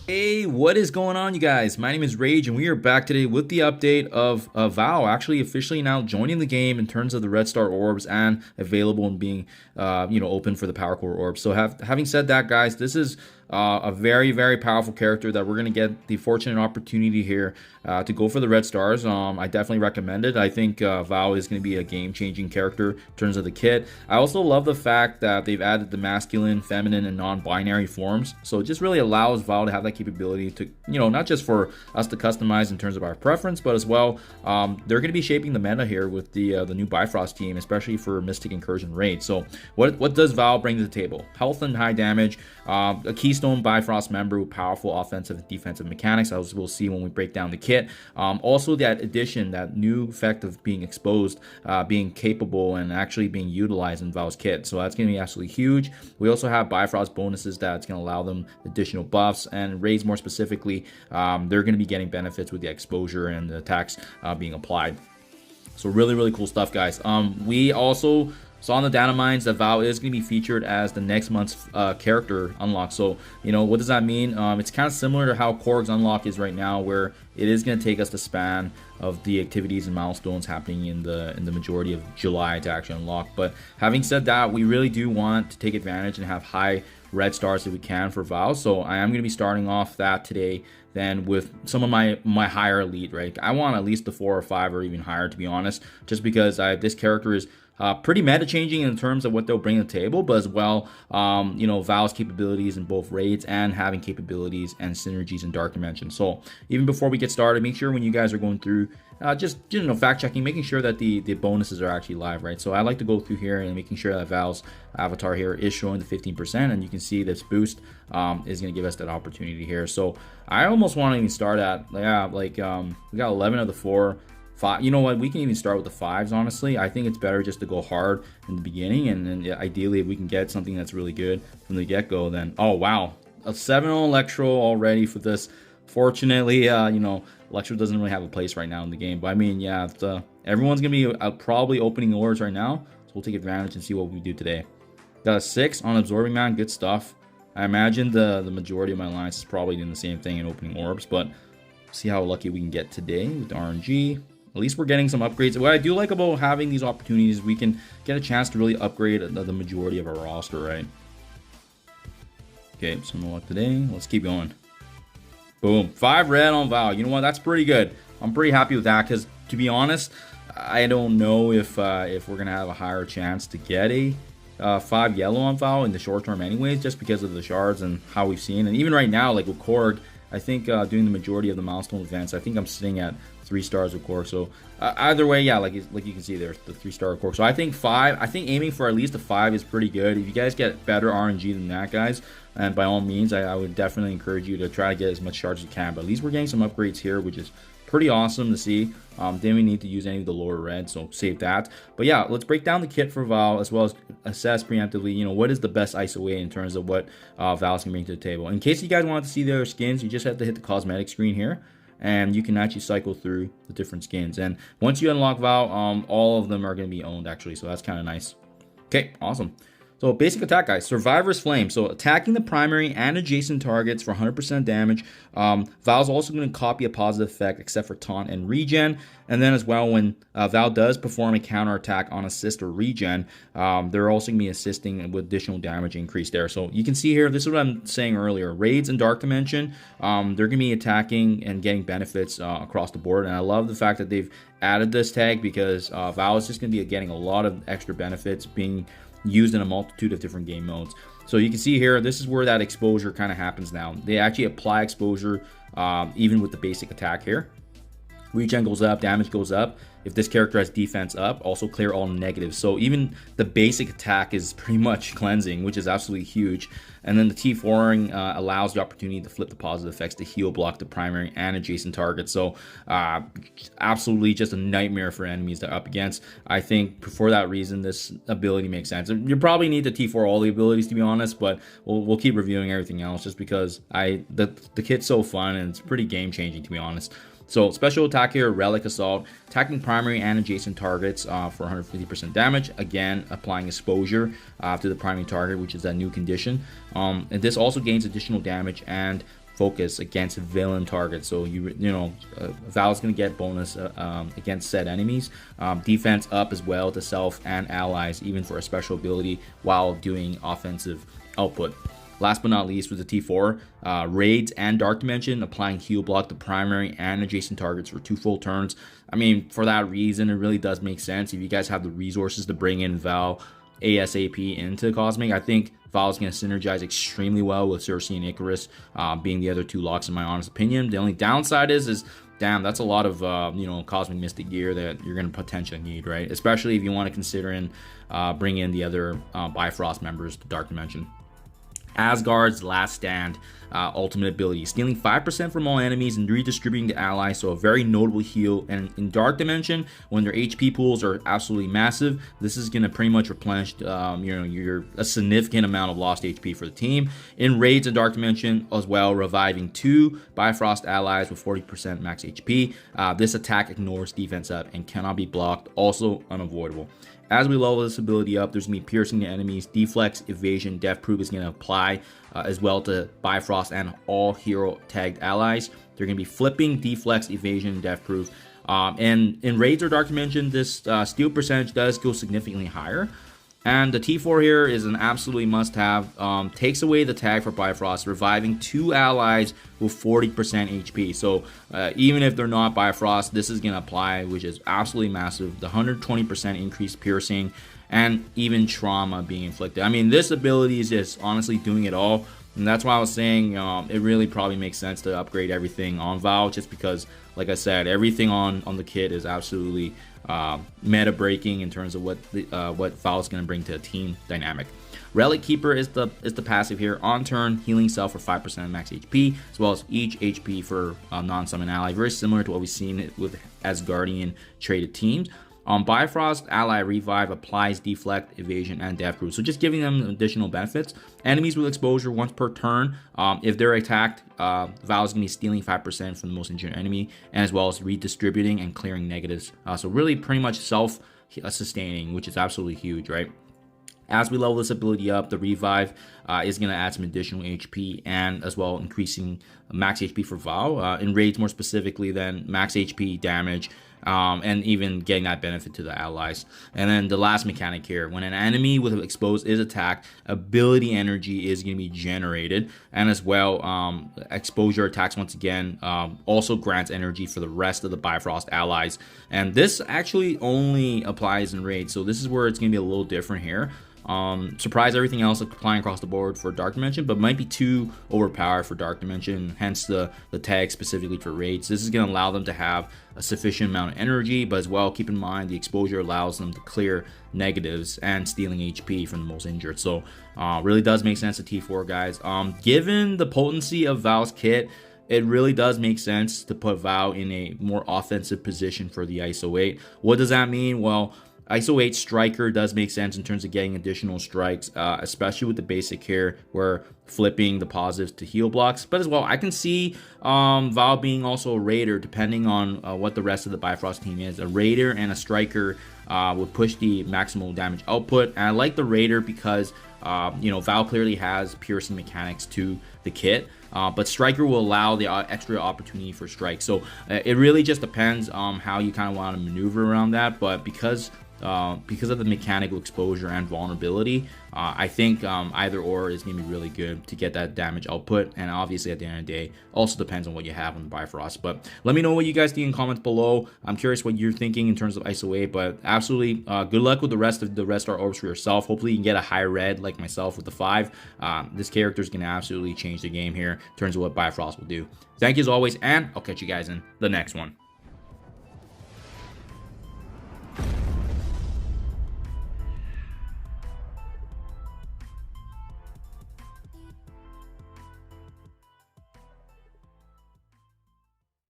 Hey, what is going on, you guys? My name is Rage, and we are back today with the update of Vahl actually officially now joining the game in terms of the Red Star Orbs and available and being, open for the Power Core Orbs. So having said that, guys, this is a very, very powerful character that we're going to get the fortunate opportunity here to go for the Red Stars. I definitely recommend it. I think Vahl is going to be a game-changing character in terms of the kit. I also love the fact that they've added the masculine, feminine, and non-binary forms. So it just really allows Vahl to have that capability to, not just for us to customize in terms of our preference, but as well, they're going to be shaping the meta here with the new Bifrost team, especially for Mystic Incursion Raid. So what does Vahl bring to the table? Health and high damage, a Keystone Bifrost member with powerful offensive and defensive mechanics, as we'll see when we break down the kit. Also that addition, that new effect of being exposed, being capable and actually being utilized in Vahl's kit. So that's going to be absolutely huge. We also have Bifrost bonuses that's going to allow them additional buffs, and Raids more specifically, they're going to be getting benefits with the exposure and the attacks being applied. So really, really cool stuff, guys. We also saw on the data mines that Vahl is going to be featured as the next month's character unlock. So, what does that mean? It's kind of similar to how Korg's unlock is right now, where it is going to take us the span of the activities and milestones happening in the majority of July to actually unlock. But having said that, we really do want to take advantage and have high red stars that we can for Vahl. So I am going to be starting off that today then with some of my higher elite, right? I want at least the 4 or 5 or even higher, to be honest, just because this character is pretty meta changing in terms of what they'll bring to the table, but as well, Vahl's capabilities in both raids and having capabilities and synergies in Dark Dimension. So even before we get started, make sure when you guys are going through, just fact checking, making sure that the bonuses are actually live, right? So I like to go through here and making sure that Vahl's avatar here is showing the 15%, and you can see this boost is going to give us that opportunity here. So I almost want to even start at we got 11 of the 4. 5. You know what? We can even start with the 5s, honestly. I think it's better just to go hard in the beginning, and then ideally, if we can get something that's really good from the get-go, then oh wow, a 7 on Electro already for this. Fortunately, Electro doesn't really have a place right now in the game, but I mean, yeah, everyone's gonna be probably opening Orbs right now, so we'll take advantage and see what we do today. Got a 6 on Absorbing Man, good stuff. I imagine the majority of my lines is probably doing the same thing in opening Orbs, but see how lucky we can get today with the RNG. At least we're getting some upgrades. What I do like about having these opportunities, we can get a chance to really upgrade the majority of our roster, right? Okay, so no luck today. Let's keep going. Boom, 5 red on Vahl. You know what? That's pretty good. I'm pretty happy with that because, to be honest, I don't know if we're gonna have a higher chance to get a 5 yellow on Vahl in the short term, anyways, just because of the shards and how we've seen. And even right now, like with Korg, I think doing the majority of the milestone events, I think I'm sitting at 3 stars with Korg. So either way, yeah, like you can see there's the 3-star Korg. So I think 5. I think aiming for at least a 5 is pretty good. If you guys get better RNG than that, guys, and by all means, I would definitely encourage you to try to get as much shards as you can. But at least we're getting some upgrades here, which is pretty awesome to see. Then we need to use any of the lower red, so save that. But yeah, let's break down the kit for Vahl as well as assess preemptively, what is the best Iso-8 in terms of what Vahl's can bring to the table. In case you guys want to see their skins, you just have to hit the cosmetic screen here, and you can actually cycle through the different skins. And once you unlock Vahl, all of them are going to be owned actually, so that's kind of nice. Okay, awesome. So basic attack, guys. Survivor's Flame. So attacking the primary and adjacent targets for 100% damage. Vahl's also going to copy a positive effect except for taunt and regen. And then as well, when Vahl does perform a counter attack on assist or regen, they're also going to be assisting with additional damage increase there. So you can see here, this is what I'm saying earlier. Raids and Dark Dimension, they're going to be attacking and getting benefits across the board. And I love the fact that they've added this tag because Vahl is just going to be getting a lot of extra benefits being used in a multitude of different game modes. So you can see here, this is where that exposure kind of happens now. They actually apply exposure even with the basic attack here. Regen goes up, damage goes up. If this character has defense up, also clear all negatives. So even the basic attack is pretty much cleansing, which is absolutely huge. And then the T4ing allows the opportunity to flip the positive effects to heal block the primary and adjacent targets. So absolutely just a nightmare for enemies they're up against. I think for that reason, this ability makes sense. You probably need to T4 all the abilities, to be honest, but we'll keep reviewing everything else just because the kit's so fun and it's pretty game changing, to be honest. So special attack here, Relic Assault, attacking primary and adjacent targets for 150% damage. Again, applying exposure to the primary target, which is that new condition. And this also gains additional damage and focus against villain targets. So Val's gonna get bonus against said enemies. Defense up as well to self and allies, even for a special ability while doing offensive output. Last but not least, with the T4, Raids and Dark Dimension, applying heal block to primary and adjacent targets for 2 full turns. I mean, for that reason, it really does make sense. If you guys have the resources to bring in Vahl ASAP into Cosmic, I think Vahl is going to synergize extremely well with Cersei and Icarus being the other 2 locks, in my honest opinion. The only downside is damn, that's a lot of Cosmic Mystic gear that you're going to potentially need, right? Especially if you want to consider and bring in the other Bifrost members to Dark Dimension. Asgard's Last Stand ultimate ability, stealing 5% from all enemies and redistributing to allies, so a very notable heal. And in Dark Dimension, when their HP pools are absolutely massive, this is going to pretty much replenish a significant amount of lost HP for the team. In Raids in Dark Dimension as well, reviving 2 Bifrost allies with 40% max HP. This attack ignores defense up and cannot be blocked, also unavoidable. As we level this ability up, there's going to be piercing to enemies, deflex, evasion, death proof is going to apply as well to Bifrost and all hero tagged allies. They're going to be flipping, deflex, evasion, death proof. And in Raids or Dark Dimension, this steal percentage does go significantly higher. And the T4 here is an absolutely must-have. Takes away the tag for Bifrost, reviving 2 allies with 40% HP. So even if they're not Bifrost, this is going to apply, which is absolutely massive. The 120% increased piercing and even trauma being inflicted. I mean, this ability is just honestly doing it all. And that's why I was saying it really probably makes sense to upgrade everything on Vahl, just because, like I said, everything on the kit is absolutely meta breaking in terms of what Vahl is going to bring to a team dynamic. Relic Keeper is the passive here. On turn, healing self for 5% max HP, as well as each HP for non-summon ally. Very similar to what we've seen with Asgardian traded teams. Bifrost ally revive applies deflect, evasion, and death proof. So just giving them additional benefits. Enemies with exposure once per turn. If they're attacked, Vahl is going to be stealing 5% from the most injured enemy, and as well as redistributing and clearing negatives. So really pretty much self-sustaining, which is absolutely huge, right? As we level this ability up, the revive is going to add some additional HP and as well increasing max HP for Vahl. In Raids more specifically, then max HP damage, and even getting that benefit to the allies. And then the last mechanic here, when an enemy with exposed is attacked, ability energy is going to be generated, and as well exposure attacks once again also grants energy for the rest of the Bifrost allies. And this actually only applies in Raids, so this is where it's going to be a little different here. Surprise everything else applying across the board for Dark Dimension, but might be too overpowered for Dark Dimension, hence the tag specifically for Raids. This is going to allow them to have a sufficient amount of energy, but as well keep in mind the exposure allows them to clear negatives and stealing HP from the most injured. So really does make sense to T4 guys. Given the potency of Vahl's kit, it really does make sense to put Vahl in a more offensive position for the Iso-8. What does that mean? Well, Iso-8 Striker does make sense in terms of getting additional strikes, especially with the basic here where flipping the positives to heal blocks. But as well, I can see Vahl being also a Raider depending on what the rest of the Bifrost team is. A Raider and a Striker would push the maximal damage output. And I like the Raider because Vahl clearly has piercing mechanics to the kit. But Striker will allow the extra opportunity for strike. So it really just depends on how you kind of want to maneuver around that. But because of the mechanical exposure and vulnerability, I think either or is going to be really good to get that damage output. And obviously at the end of the day, also depends on what you have on the Bifrost. But let me know what you guys think in comments below. I'm curious what you're thinking in terms of Iso-8, but absolutely good luck with the rest of the Red Star Orbs for yourself. Hopefully you can get a high red like myself with the 5. This character is going to absolutely change the game here in terms of what Bifrost will do. Thank you as always, and I'll catch you guys in the next one.